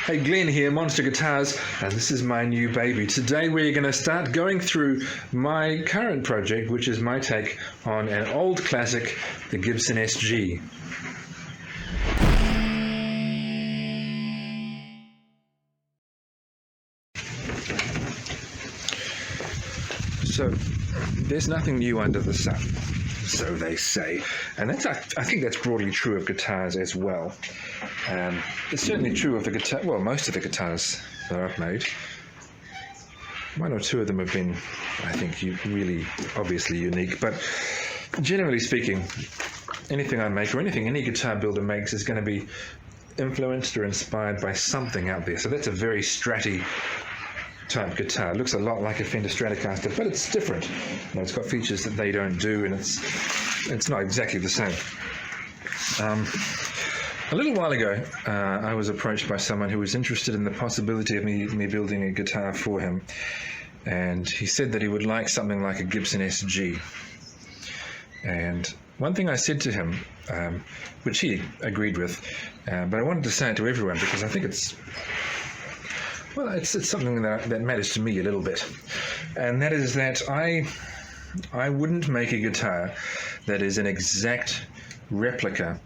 Hey, Glenn here, Monster Guitars, and this is my new baby. Today we're going to start going through my current project, which is my take on an old classic, the Gibson SG. So, there's nothing new under the sun, so they say, and I think that's broadly true of guitars as well. It's certainly true of the guitar. Well, most of the guitars that I've made. One or two of them have been, I think, really obviously unique. But generally speaking, anything I make or anything any guitar builder makes is going to be influenced or inspired by something out there. So that's a very Stratty type guitar. It looks a lot like a Fender Stratocaster, but it's different. You know, it's got features that they don't do, and it's not exactly the same. A little while ago, I was approached by someone who was interested in the possibility of me building a guitar for him, and he said that he would like something like a Gibson SG. And one thing I said to him, which he agreed with, but I wanted to say it to everyone because I think it's something that matters to me a little bit, and that is that I wouldn't make a guitar that is an exact replica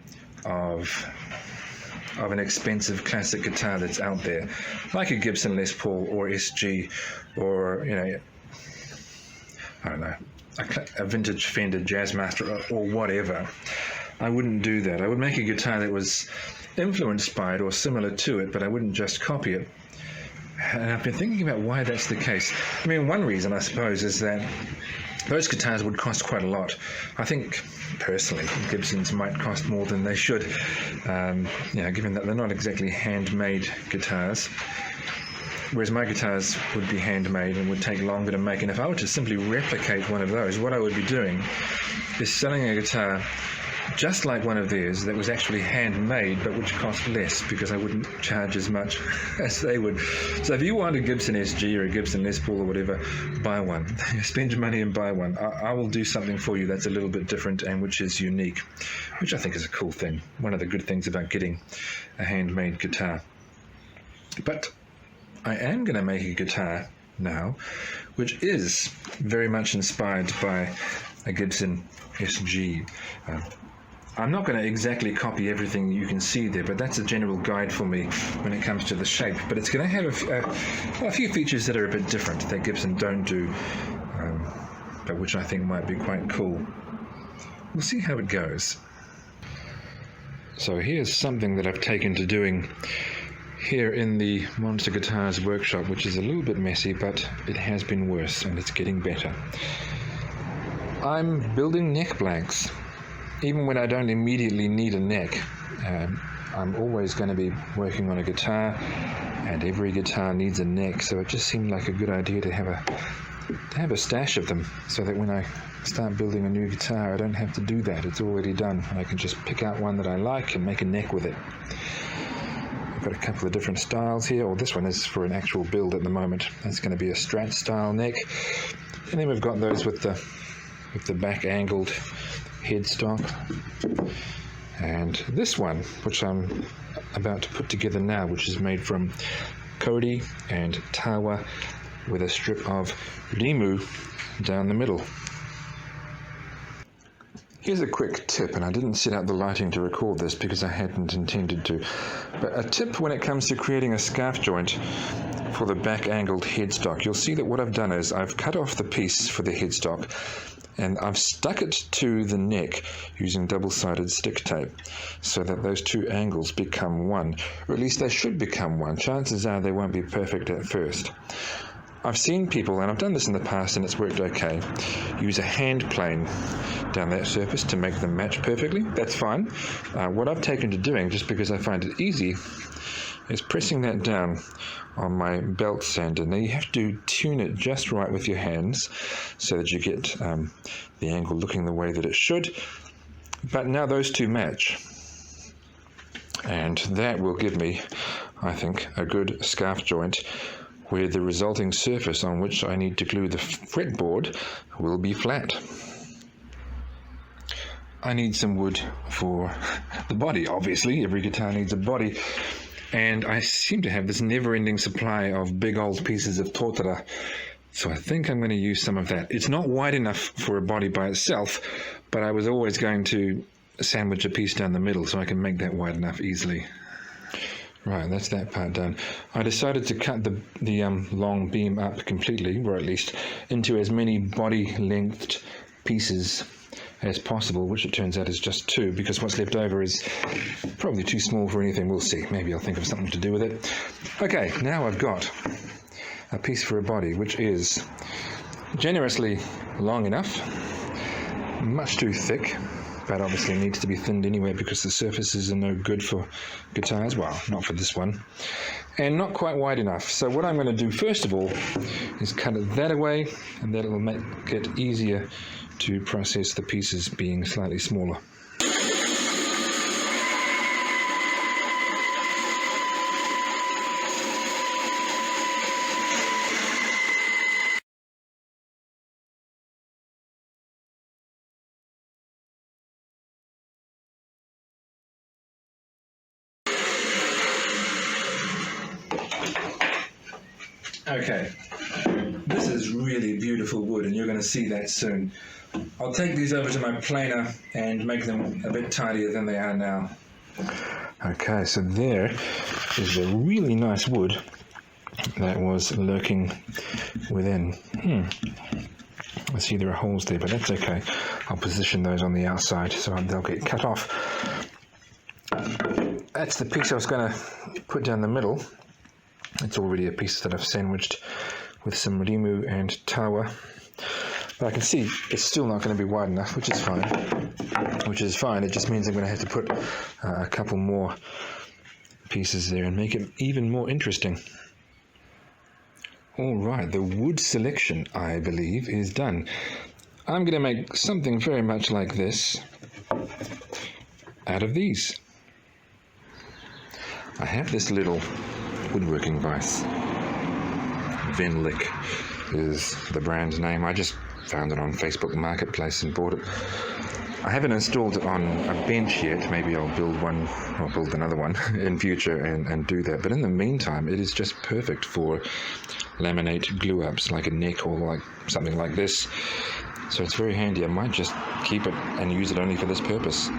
of an expensive classic guitar that's out there, like a Gibson Les Paul or SG, or I don't know, a vintage Fender Jazzmaster or whatever. I wouldn't do that. I would make a guitar that was influenced by it or similar to it, but I wouldn't just copy it. And I've been thinking about why that's the case. I mean, one reason, I suppose, is that those guitars would cost quite a lot. I think, personally, Gibsons might cost more than they should, given that they're not exactly handmade guitars, whereas my guitars would be handmade and would take longer to make. And if I were to simply replicate one of those, what I would be doing is selling a guitar just like one of theirs that was actually handmade, but which cost less because I wouldn't charge as much as they would. So if you want a Gibson SG or a Gibson Les Paul or whatever, buy one. Spend your money and buy one. I will do something for you that's a little bit different and which is unique, which I think is a cool thing. One of the good things about getting a handmade guitar. But I am going to make a guitar now, which is very much inspired by a Gibson SG. I'm not going to exactly copy everything you can see there, but that's a general guide for me when it comes to the shape. But it's going to have a few features that are a bit different that Gibson don't do, but which I think might be quite cool. We'll see how it goes. So here's something that I've taken to doing here in the Monster Guitars workshop, which is a little bit messy, but it has been worse and it's getting better. I'm building neck blanks. Even when I don't immediately need a neck, I'm always going to be working on a guitar, and every guitar needs a neck, so it just seemed like a good idea to have a stash of them, so that when I start building a new guitar, I don't have to do that. It's already done. I can just pick out one that I like and make a neck with it. I've got a couple of different styles here, or this one is for an actual build at the moment. That's going to be a Strat style neck, and then we've got those with the back angled headstock, and this one, which I'm about to put together now, which is made from Cody and Tawa with a strip of Limu down the middle. Here's a quick tip, and I didn't set out the lighting to record this because I hadn't intended to, but a tip when it comes to creating a scarf joint for the back angled headstock. You'll see that what I've done is I've cut off the piece for the headstock and I've stuck it to the neck using double-sided stick tape so that those two angles become one, or at least they should become one. Chances are they won't be perfect at first. I've seen people, and I've done this in the past and it's worked okay, use a hand plane down that surface to make them match perfectly. That's fine. What I've taken to doing, just because I find it easy, is pressing that down on my belt sander. Now you have to tune it just right with your hands so that you get the angle looking the way that it should. But now those two match, and that will give me, I think, a good scarf joint where the resulting surface on which I need to glue the fretboard will be flat. I need some wood for the body, obviously. Every guitar needs a body. and I seem to have this never-ending supply of big old pieces of totara. So I think I'm going to use some of that. It's not wide enough for a body by itself, but I was always going to sandwich a piece down the middle so I can make that wide enough easily. Right, that's that part done. I decided to cut the long beam up completely, or at least into as many body-lengthed pieces as possible, which it turns out is just 2, because what's left over is probably too small for anything. We'll see. Maybe I'll think of something to do with it. Okay, now I've got a piece for a body, which is generously long enough, much too thick, but obviously needs to be thinned anyway because the surfaces are no good for guitars. Well, not for this one. And not quite wide enough. So what I'm going to do first of all is cut it that away, and that will make it easier to process the pieces being slightly smaller. Okay, this is really beautiful wood, and you're going to see that soon. I'll take these over to my planer and make them a bit tidier than they are now. Okay, so there is the really nice wood that was lurking within. I see there are holes there, but that's okay. I'll position those on the outside so they'll get cut off. That's the piece I was going to put down the middle. It's already a piece that I've sandwiched with some rimu and tawa. But I can see it's still not going to be wide enough, which is fine. It just means I'm going to have to put a couple more pieces there and make it even more interesting. All right, the wood selection, I believe, is done. I'm going to make something very much like this out of these. I have this little woodworking vise. Venlik is the brand name. I just found it on Facebook Marketplace and bought it. I haven't installed it on a bench yet. Maybe I'll build one or build another one in future and do that. But in the meantime, it is just perfect for laminate glue-ups, like a neck or like something like this. So it's very handy. I might just keep it and use it only for this purpose.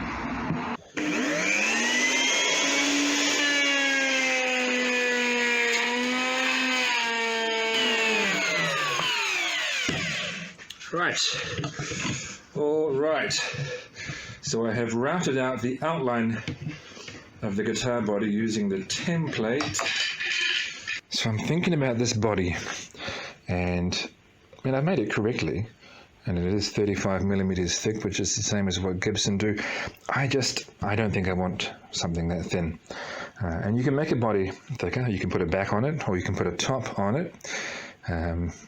Right, all right, so I have routed out the outline of the guitar body using the template. So I'm thinking about this body, and I mean, I've made it correctly, and it is 35 millimeters thick, which is the same as what Gibson do. I don't think I want something that thin. And you can make a body thicker, you can put a back on it, or you can put a top on it.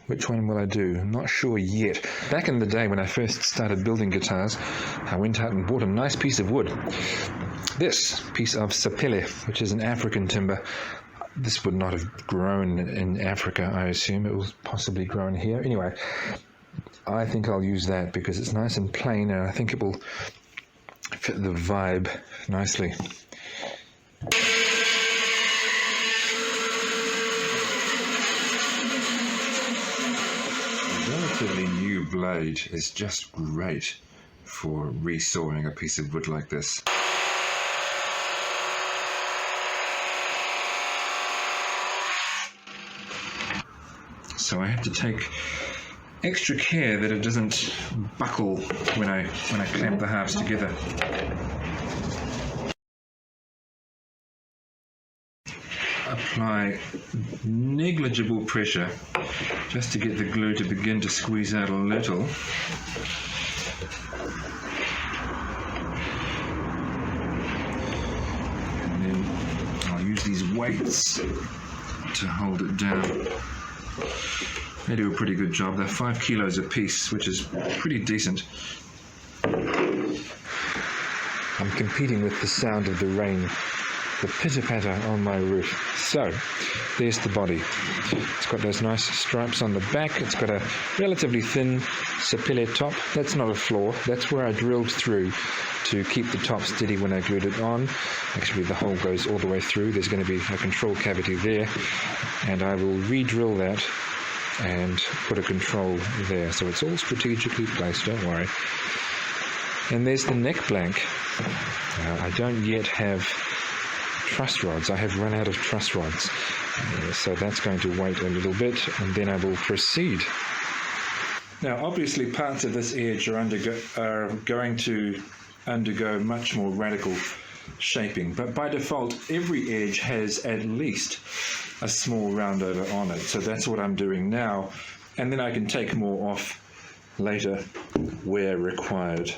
Which one will I do? I'm not sure yet. Back in the day when I first started building guitars, I went out and bought a nice piece of wood. This piece of sapele, which is an African timber. This would not have grown in Africa, I assume. It was possibly grown here. Anyway, I think I'll use that because it's nice and plain, and I think it will fit the vibe nicely. Relatively new blade is just great for resawing a piece of wood like this. So I have to take extra care that it doesn't buckle when I clamp the halves together. Apply negligible pressure just to get the glue to begin to squeeze out a little. And then I'll use these weights to hold it down. They do a pretty good job. They're 5 kilos a piece, which is pretty decent. I'm competing with the sound of the rain the pitter-patter on my roof. So, there's the body. It's got those nice stripes on the back. It's got a relatively thin sapele top. That's not a flaw. That's where I drilled through to keep the top steady when I glued it on. Actually, the hole goes all the way through. There's going to be a control cavity there, and I will re-drill that and put a control there. So it's all strategically placed, don't worry. And there's the neck blank. I don't yet have truss rods. I have run out of truss rods. So that's going to wait a little bit, and then I will proceed. Now, obviously, parts of this edge are going to undergo much more radical shaping, but by default, every edge has at least a small round over on it. So that's what I'm doing now, and then I can take more off later where required.